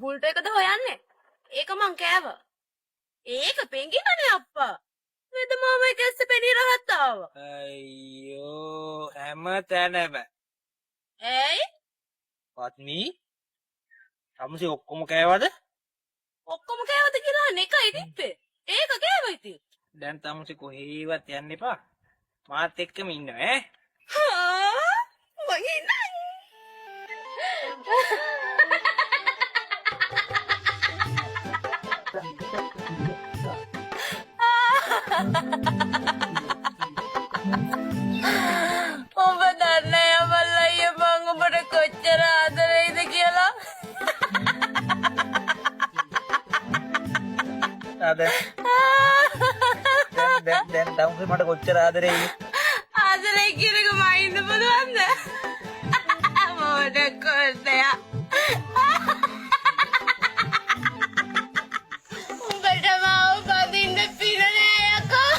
බුල්ට එකද හොයන්නේ? ඒක මං කෑවා. ඒක පෙඟිනනේ අප්පා. මෙද මාමයි කැස්ස පෙනී රහත් ආවා. අයියෝ හැම තැනම. ඇයි? පත්නී තමුසේ ඔක්කොම කෑවද? ඔක්කොම කෑවද කියලා එකයි තිබ්බේ. ඒක කෑවා ඉතින්. දැන් තමුසේ කොහේවත් යන්න එපා. මාත් එක්කම ඉන්න ඈ. මගේ නං. ඔබ දන්නේ අමල්ලయ్య මං ඔබට කොච්චර ආදරෙයිද කියලා. දැන් තමුසේ මට කොච්චර ආදරෙයි. ආදරේ කියන එක මයින්ද බලවන්න. මොඩ කොල්ලයා. උඹට මාව බදින්න පින නෑ යකෝ.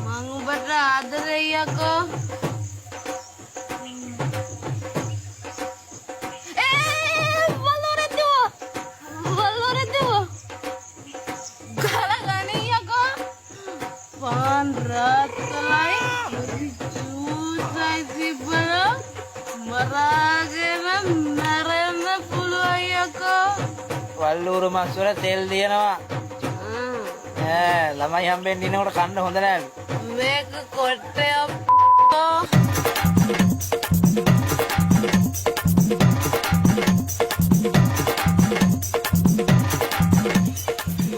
මං උඹට ආදරෙයි යකෝ. Pan ratlai jusai sibara maragena narena puluayako. වල්ලූරු මස් වල තෙල් දිනනවා. ළමයි හම්බෙන්න ඉන්නකොට කන්න හොඳ නෑලු. මේක කොට්ටය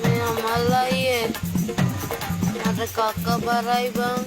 මේ අමල්ලායේ මට කක්ක බරයි බං.